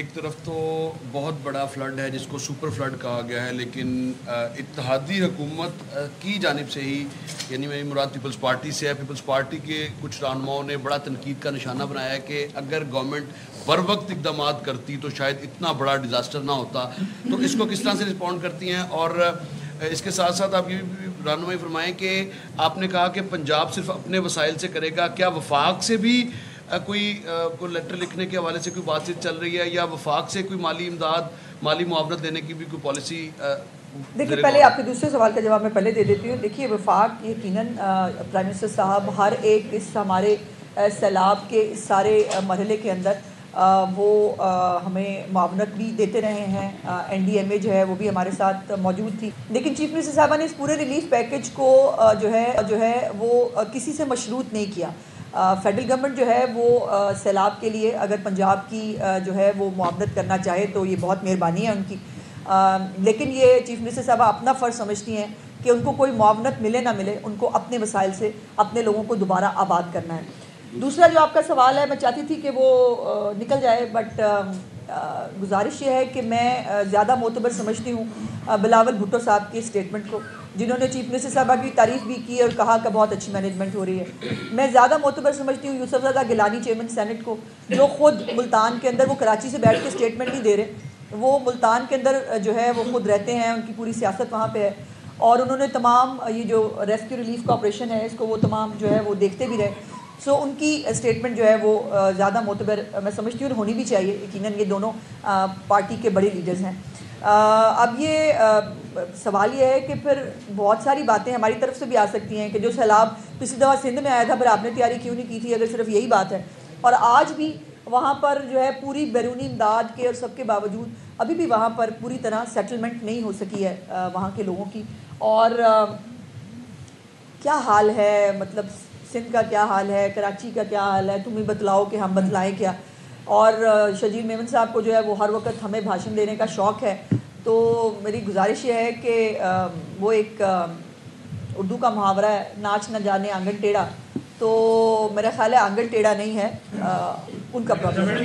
ایک طرف تو بہت بڑا فلڈ ہے جس کو سپر فلڈ کہا گیا ہے، لیکن اتحادی حکومت کی جانب سے ہی، یعنی میری مراد پیپلز پارٹی سے ہے، پیپلز پارٹی کے کچھ رہنماؤں نے بڑا تنقید کا نشانہ بنایا ہے کہ اگر گورنمنٹ بر وقت اقدامات کرتی تو شاید اتنا بڑا ڈیزاسٹر نہ ہوتا. تو اس کو کس طرح سے رسپونڈ کرتی ہیں؟ اور اس کے ساتھ ساتھ آپ یہ بھی رہنمائی فرمائیں کہ آپ نے کہا کہ پنجاب صرف اپنے وسائل سے کرے گا، کیا وفاق سے بھی کوئی لیٹر لکھنے کے حوالے سے کوئی بات چیت چل رہی ہے، یا وفاق سے کوئی مالی امداد، مالی معاونت دینے کی بھی کوئی پالیسی؟ دیکھیے، پہلے آپ کے دوسرے سوال کا جواب میں پہلے دے دیتی ہوں. دیکھیے، وفاق یقیناً پرائم منسٹر صاحب ہر ایک اس ہمارے سیلاب کے اس سارے مرحلے کے اندر وہ ہمیں معاونت بھی دیتے رہے ہیں. NDMA جو ہے وہ بھی ہمارے ساتھ موجود تھی، لیکن چیف منسٹر صاحبہ نے اس پورے ریلیف پیکج کو جو ہے وہ کسی سے مشروط نہیں کیا. فیڈرل گورنمنٹ جو ہے وہ سیلاب کے لیے اگر پنجاب کی جو ہے وہ معاونت کرنا چاہے تو یہ بہت مہربانی ہے ان کی، لیکن یہ چیف منسٹر صاحبہ اپنا فرض سمجھتی ہیں کہ ان کو کوئی معاونت ملے نہ ملے، ان کو اپنے وسائل سے اپنے لوگوں کو دوبارہ آباد کرنا ہے. دوسرا جو آپ کا سوال ہے، میں چاہتی تھی کہ وہ نکل جائے، بٹ گزارش یہ ہے کہ میں زیادہ معتبر سمجھتی ہوں بلاول بھٹو صاحب کی اسٹیٹمنٹ کو، جنہوں نے چیف منسٹر صاحبہ کی تعریف بھی کی اور کہا کہ بہت اچھی مینجمنٹ ہو رہی ہے. میں زیادہ معتبر سمجھتی ہوں یوسف زادہ گیلانی چیئرمین سینٹ کو، جو خود ملتان کے اندر، وہ کراچی سے بیٹھ کے اسٹیٹمنٹ نہیں دے رہے، وہ ملتان کے اندر جو ہے وہ خود رہتے ہیں، ان کی پوری سیاست وہاں پہ ہے، اور انہوں نے تمام یہ جو ریسکیو ریلیف کا آپریشن ہے اس کو وہ تمام جو ہے وہ دیکھتے بھی رہے. سو ان کی اسٹیٹمنٹ جو ہے وہ زیادہ معتبر میں سمجھتی ہوں اور ہونی بھی چاہیے. یقیناً یہ دونوں پارٹی کے بڑے لیڈرز ہیں. اب یہ سوال یہ ہے کہ پھر بہت ساری باتیں ہماری طرف سے بھی آ سکتی ہیں کہ جو سیلاب پچھلی دفعہ سندھ میں آیا تھا پھر آپ نے تیاری کیوں نہیں کی تھی، اگر صرف یہی بات ہے. اور آج بھی وہاں پر جو ہے پوری بیرونی امداد کے اور سب کے باوجود ابھی بھی وہاں پر پوری طرح سیٹلمنٹ نہیں ہو سکی ہے وہاں کے لوگوں کی. اور کیا حال ہے، مطلب سندھ کا کیا حال ہے، کراچی کا کیا حال ہے، تم ہی بتلاؤ کہ ہم بتلائیں کیا. اور شجیل میمن صاحب کو جو ہے وہ ہر وقت ہمیں بھاشن دینے کا شوق ہے، تو میری گزارش یہ ہے کہ وہ ایک اردو کا محاورہ ہے، ناچ نہ جانے آنگن ٹیڑھا، تو میرا خیال ہے آنگن ٹیڑھا نہیں ہے، ان کا پرابلم ہے.